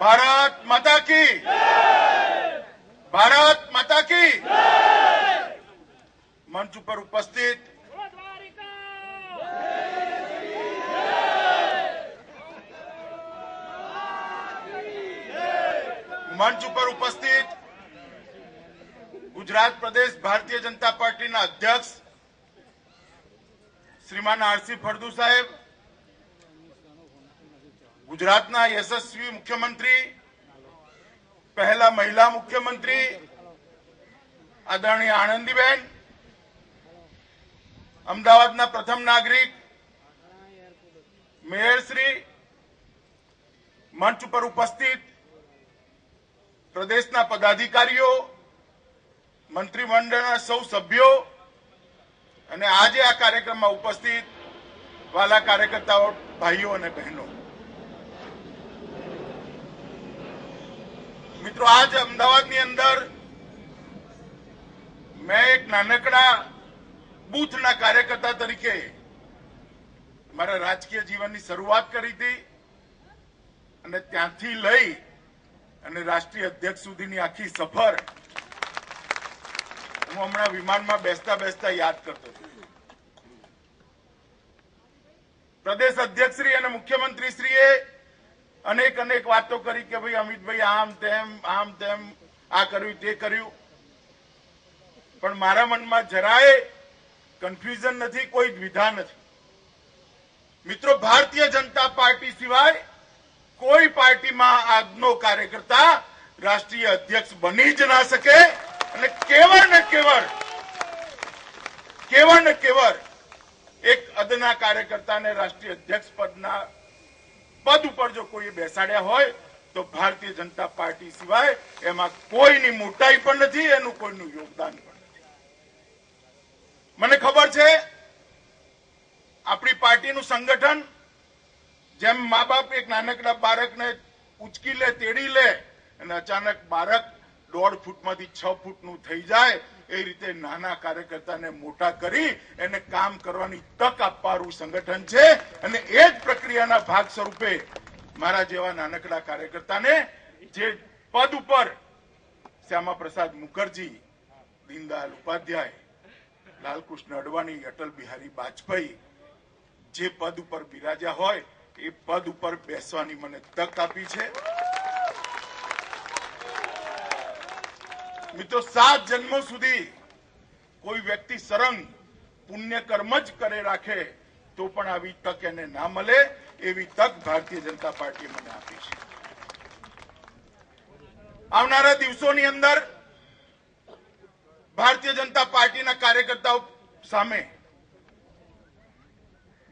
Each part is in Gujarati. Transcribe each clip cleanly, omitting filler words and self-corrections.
भारत माता की, भारत माता की। मंच पर उपस्थित गुजरात प्रदेश भारतीय जनता पार्टी अध्यक्ष श्रीमान आरसी फळदु साहेब, गुजरातना यशस्वी मुख्यमंत्री, पहला महिला मुख्यमंत्री आदरणीय आनंदीबेन, अमदावादना प्रथम नागरिक मेयरश्री, मंच पर उपस्थित प्रदेशना पदाधिकारीओ, मंत्रीमंडळना सौ सभ्यो અને આજે આ કાર્યક્રમમાં ઉપસ્થિત વાલા કાર્યકર્તાઓ, ભાઈઓ અને બહેનો, મિત્રો, આજ અમદાવાદની અંદર મેં એક નાનકડા બૂથના કાર્યકર્તા તરીકે મારા રાજકીય જીવનની શરૂઆત કરી હતી અને ત્યાંથી લઈ અને રાષ્ટ્રીય અધ્યક્ષ સુધીની આખી સફર હું હમણાં વિમાનમાં બેસતા બેસતા યાદ કરતો હતો। प्रदेश अध्यक्षश्री और मुख्यमंत्रीश्रीए अनेक अनेक बातों करी कि भाई अमित भाई आम तेम आ कर्यु ते कर्यु, पण मारा मन में जराए कन्फ्यूजन नहीं, कोई द्विधा नहीं। मित्रों, भारतीय जनता पार्टी सिवाय कोई पार्टी में आजनो कार्यकर्ता राष्ट्रीय अध्यक्ष बनी ज ना सके અને કેવળ ને કેવળ एक अदना कार्यकर्ता ने राष्ट्रीय अध्यक्ष पद पर जो कोई बेसाड्या होय तो भारतीय जनता पार्टी सिवाय एमां कोईनी मोटाई पण नथी, एनुं कोईनुं योगदान पण नथी। मने खबर छे आपणी पार्टीनुं संगठन जेम माँ बाप एक नानकड़ा बाळकने उचकी ले, तेड़ी ले अने अचानक बाळक 1.5 फूटमांथी 6 फूटनुं थई जाय ए रीते नाना कार्यकर्ताने मोटा करी एने काम करवानी तक आपवाळुं संगठन छे। अने ए ज प्रक्रियाना भाग स्वरूपे मारा जेवा नानकड़ा कार्यकर्ताने जे पद उपर श्यामा प्रसाद मुखर्जी, दीनदयाल उपाध्याय, लालकृष्ण अडवाणी, अटल बिहारी वाजपेयी जे पद उपर बिराज्या होय ए पद उपर बेसवानी मने तक आपी छे। मित्रों, 7 जन्मों सुधी कोई व्यक्ति सरंग पुण्य कर्म ज करे राखे तो पण आवी तक एने ना मळे, एवी तक भारतीय जनता पार्टी मने आपी छे। आवनारा दिवसोनी अंदर भारतीय जनता पार्टीना कार्यकर्ताओ सामे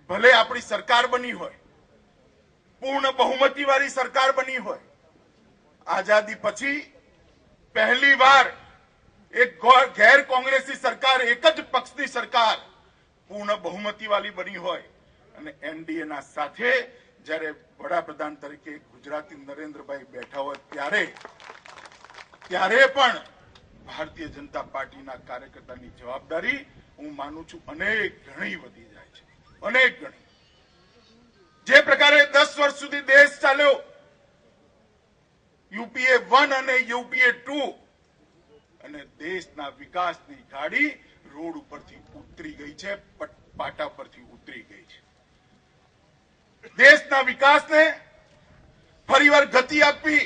भले आपणी सरकार बनी होय, पूर्ण बहुमती वाली सरकार बनी होय, आजादी पछी पहली बार एक गैर कांग्रेसी सरकार, एक ज पक्षनी सरकार पूर्ण बहुमती वाली बनी होय अने एनडीए ना साथे ज्यारे वडाप्रधान तरीके गुजराती नरेंद्रभाई बैठा होय त्यारे पण भारतीय जनता पार्टीना कार्यकर्तानी जवाबदारी हूँ मानु छूं अनेक गणी वधी जाय छे, अनेक गणी। जे प्रकारे 10 वर्ष सुधी देश चाल्यो, यूपीए 1 અને यूपीए 2 અને દેશના વિકાસની ગાડી રોડ ઉપરથી ઉતરી ગઈ છે, પાટા પરથી ઉતરી ગઈ છે। દેશના વિકાસને ફરીવાર ગતિ આપવી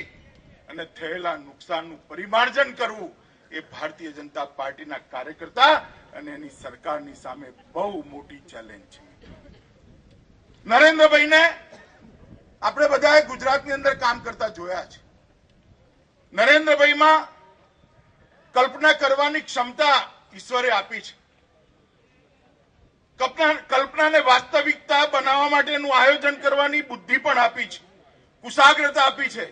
અને થયેલા નુકસાનનું પરિમાર્જન કરવું એ ભારતીય જનતા પાર્ટીના કાર્યકર્તા અને એની સરકારની સામે બહુ મોટી ચેલેન્જ છે। નરેન્દ્રભાઈને આપણે બધાએ ગુજરાતની અંદર કામ કરતા જોયા છે। नरेंद्रभाई में कल्पना करवानी क्षमता ईश्वरे आपी छे। कल्पना ने वास्तविकता बनावा माटेनुं आयोजन करवानी बुद्धि पण आपी छे, कुशाग्रता आपी छे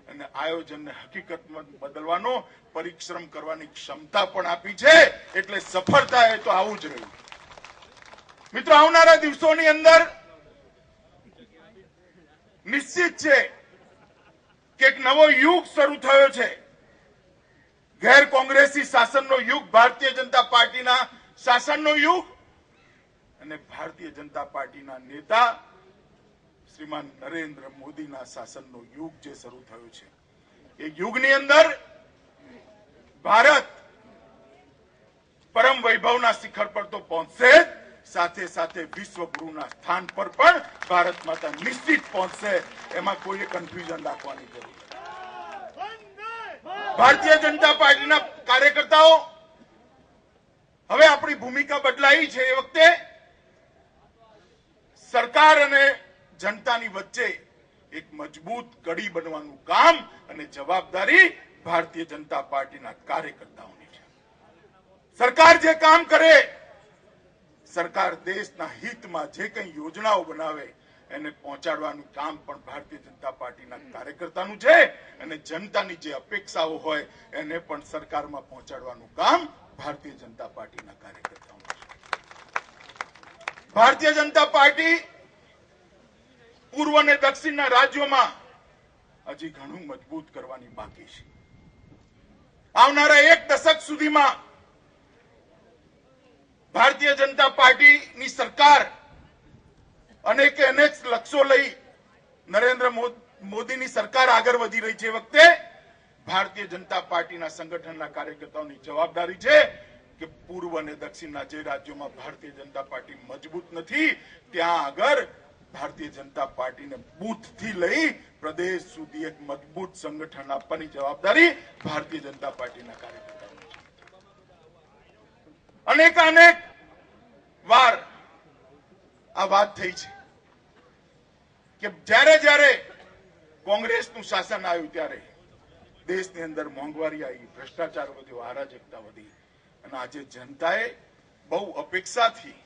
अने आयोजन ने हकीकत में बदलवानो परिश्रम करवानी क्षमता पण आपी छे। एटले सफलता है तो आवुं ज रह्युं। मित्रों, आवनारा दिवसोनी अंदर निश्चित छे कि एक नवो युग शुरू थयो छे। गैर कांग्रेसी शासननो युग, भारतीय जनता पार्टीना शासननो युग अने भारतीय जनता पार्टीना नेता શ્રીમાન નરેન્દ્ર મોદીના શાસનનો યુગ જે શરૂ થયો છે એ યુગની અંદર ભારત પરમ વૈભવના શિખર પર તો પહોંચશે જ, સાથે સાથે વિશ્વગુરુના સ્થાન પર પણ ભારત માતા નિશ્ચિત પહોંચશે, એમાં કોઈએ કન્ફ્યુઝન રાખવાની જરૂર નથી। ભારતીય જનતા પાર્ટીના કાર્યકર્તાઓ હવે આપણી ભૂમિકા બદલાઈ છે। એ વખતે સરકાર અને જનતાની વચ્ચે એક મજબૂત કડી બનવાનું કામ અને જવાબદારી ભારતીય જનતા પાર્ટીના કાર્યકર્તાઓની છે। સરકાર જે કામ કરે, સરકાર દેશના હિતમાં જે કંઈ યોજનાઓ બનાવે એને પહોંચાડવાનું કામ પણ ભારતીય જનતા પાર્ટીના કાર્યકર્તાનું છે, અને જનતાની જે અપેક્ષાઓ હોય એને પણ સરકારમાં પહોંચાડવાનું કામ ભારતીય જનતા પાર્ટીના કાર્યકર્તાઓનું છે। ભારતીય જનતા પાર્ટી પૂર્વ અને દક્ષિણના રાજ્યોમાં હજી ઘણું મજબૂત કરવાની બાકી છે। આવનારા એક દશક સુધીમાં ભારતીય જનતા પાર્ટીની સરકાર અનેક લક્ષ્યો લઈ નરેન્દ્ર મોદીની સરકાર આગળ વધી રહી છે। વખતે ભારતીય જનતા પાર્ટીના સંગઠનના કાર્યકર્તાઓની જવાબદારી છે કે પૂર્વ અને દક્ષિણના જે રાજ્યોમાં ભારતીય જનતા પાર્ટી મજબૂત નથી ત્યાં આગળ ભારતીય જનતા પાર્ટીને બૂથથી લઈ પ્રદેશ સુધી એક મજબૂત સંગઠન આપવાની જવાબદારી ભારતીય જનતા પાર્ટીના કાર્યકર્તાઓની છે। અનેક વાર આ વાત થઈ છે કે જ્યારે કોંગ્રેસનું શાસન આવ્યું ત્યારે દેશની અંદર મોંઘવારી આવી, ભ્રષ્ટાચાર વધ્યો, અરાજકતા વધી, અને આજે જનતાએ બહુ અપેક્ષાથી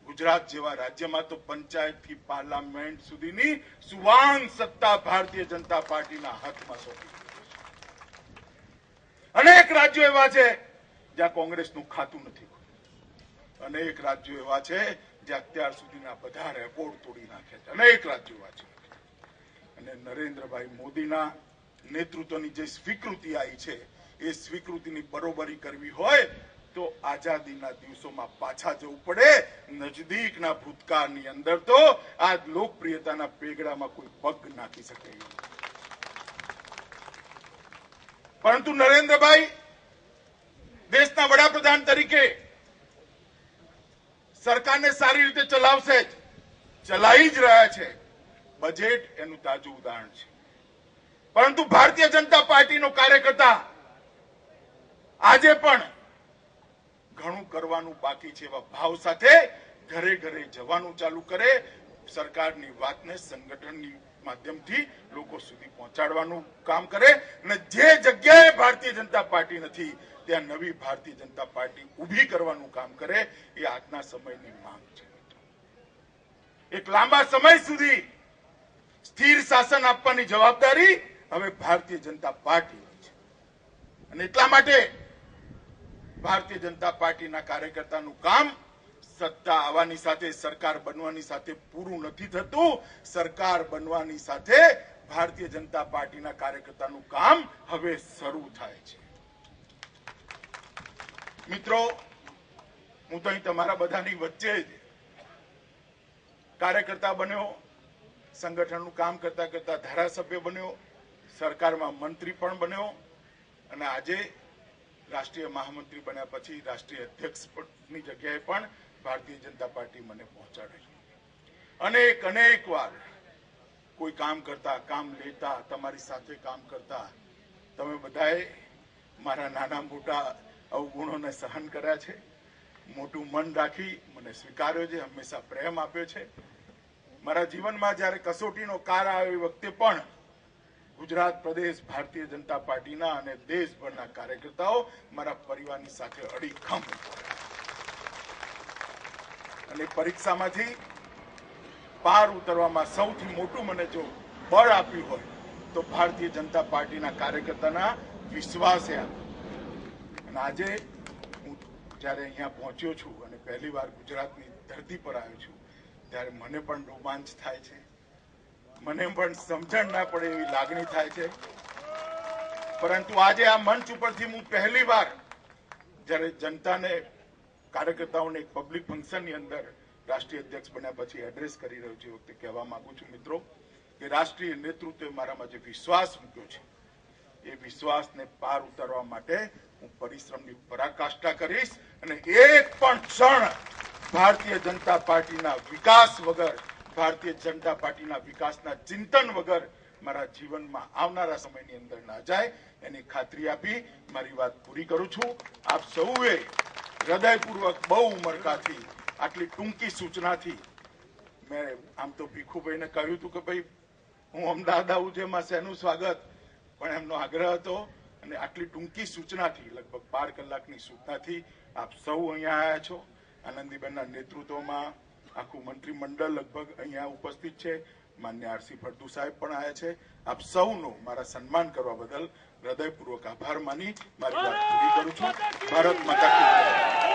ગુજરાત જેવા રાજ્યમાં તો પંચાયતથી પાર્લામેન્ટ સુધીની સુવાંગ સત્તા ભારતીય જનતા પાર્ટીના હાથમાં સોંપી। અનેક રાજ્યો એવા છે જ્યાં કોંગ્રેસનું ખાતું નથી, અનેક રાજ્યો એવા છે જે અત્યાર સુધીના બધા રેકોર્ડ તોડી નાખ્યા છે, અનેક રાજ્યો એવા છે। અને નરેન્દ્રભાઈ મોદીના નેતૃત્વની જે સ્વીકૃતિ આવી છે એ સ્વીકૃતિની બરોબરી કરવી હોય તો આઝાદીના દિવસોમાં પાછા જવું પડે। નજદીકના ભૂતકાળની અંદર તો આ લોકપ્રિયતાના પેગડામાં કોઈ પગ નાખી શકે એવું, પરંતુ નરેન્દ્રભાઈ દેશના વડાપ્રધાન તરીકે સરકારને સારી રીતે ચલાવશે જ, ચલાવી જ રહ્યા છે। બજેટ એનું તાજું ઉદાહરણ છે। પરંતુ ભારતીય જનતા પાર્ટીનો કાર્યકર્તા આજે પણ ઘણું કરવાનું બાકી છે એવા ભાવ સાથે ઘરે ઘરે જવાનું ચાલુ કરે, સરકારની વાતને સંગઠનની માધ્યમથી લોકો સુધી પહોંચાડવાનું કામ કરે, અને જે જગ્યાએ ભારતીય જનતા પાર્ટી નથી ત્યાં નવી ભારતીય જનતા પાર્ટી ઊભી કરવાનું કામ કરે, એ આજના સમયની માંગ છે। એક લાંબા સમય સુધી સ્થિર શાસન આપવાની જવાબદારી હવે ભારતીય જનતા પાર્ટીની છે, અને એટલા માટે ભારતીય જનતા પાર્ટીના કાર્યકર્તાનું કામ સત્તા આવવાની સાથે, સરકાર બનવાની સાથે પૂરું નથી થતું। સરકાર બનવાની સાથે ભારતીય જનતા પાર્ટીના કાર્યકર્તાનું કામ હવે શરૂ થાય છે। મિત્રો, હું તો અહીં તમારા બધાની વચ્ચે જ કાર્યકર્તા બન્યો, સંગઠનનું કામ કરતા કરતા ધારાસભ્ય બન્યો, સરકારમાં મંત્રી પણ બન્યો, અને આજે રાષ્ટ્રીય મહામંત્રી બન્યા પછી રાષ્ટ્રીય અધ્યક્ષની જગ્યાએ પણ ભારતીય જનતા પાર્ટી મને પહોંચાડે છે। અનેક વાર કોઈ કામ કરતા, કામ લેતા, તમારી સાથે કામ કરતા તમે બધાએ મારા નાના મોટા અવગુણોને સહન કર્યા છે, મોટું મન રાખી મને સ્વીકાર્યો છે, હંમેશા પ્રેમ આપ્યો છે। મારા જીવનમાં જ્યારે કસોટીનો કાળ આવ્યો એ વખતે પણ ગુજરાત પ્રદેશ ભારતીય જનતા પાર્ટીના અને દેશભરના કાર્યકર્તાઓ મારા પરિવારની સાથે અડીખમ, અને પરીક્ષામાંથી પાર ઉતરવામાં સૌથી મોટું મને જો બળ આપ્યું હોય તો ભારતીય જનતા પાર્ટીના કાર્યકર્તાના વિશ્વાસે આપ્યું। અને આજે હું જ્યારે અહીંયા પહોંચ્યો છું અને પહેલી વાર ગુજરાતની ધરતી પર આવ્યો છું ત્યારે મને પણ રોમાંચ થાય છે, મને પણ સમજણ ના પડે એવી લાગણી થાય છે। પરંતુ આજે આ મંચ ઉપરથી હું પહેલી વાર જ્યારે જનતાને, કાર્યકર્તાઓને એક પબ્લિક ફંક્શનની અંદર રાષ્ટ્રીય અધ્યક્ષ બન્યા પછી એડ્રેસ કરી રહ્યો છું એ વખતે કહેવા માંગુ છું મિત્રો કે રાષ્ટ્રીય નેતૃત્વએ મારામાં જે વિશ્વાસ મૂક્યો છે એ વિશ્વાસને પાર ઉતારવા માટે હું પરિશ્રમની પરાકાષ્ઠા કરીશ અને એક પણ ક્ષણ ભારતીય જનતા પાર્ટીના વિકાસ વગર, ભારતીય જનતા પાર્ટીના વિકાસના ચિંતન વગર મારા જીવનમાં આવનારા સમયની અંદર ના જાય એની ખાતરી આપી મારી વાત પૂરી કરું છું. આપ સૌએ હૃદયપૂર્વક બહુ ઉમળકાથી આટલી ટૂંકી સૂચનાથી મેં આમ તો ભીખુભાઈને કહ્યું હતું કે ભાઈ હું અમદાવાદ આવું છું એમાં શેનું સ્વાગત, પણ એમનો આગ્રહ હતો અને આટલી ટૂંકી સૂચનાથી લગભગ 12 કલાકની સૂચનાથી આપ સૌ અહીંયા આવ્યા છો. આનંદીબેનના નેતૃત્વમાં આખું મંત્રીમંડળ લગભગ અહીંયા ઉપસ્થિત છે. માન્ય આરસી ફળદુ સાહેબ પણ આવ્યા છે. આપ સૌનો મારા સન્માન કરવા બદલ હૃદયપૂર્વક આભાર માની મારી વાત પૂરી કરું છું. ભારત માતા કી જય.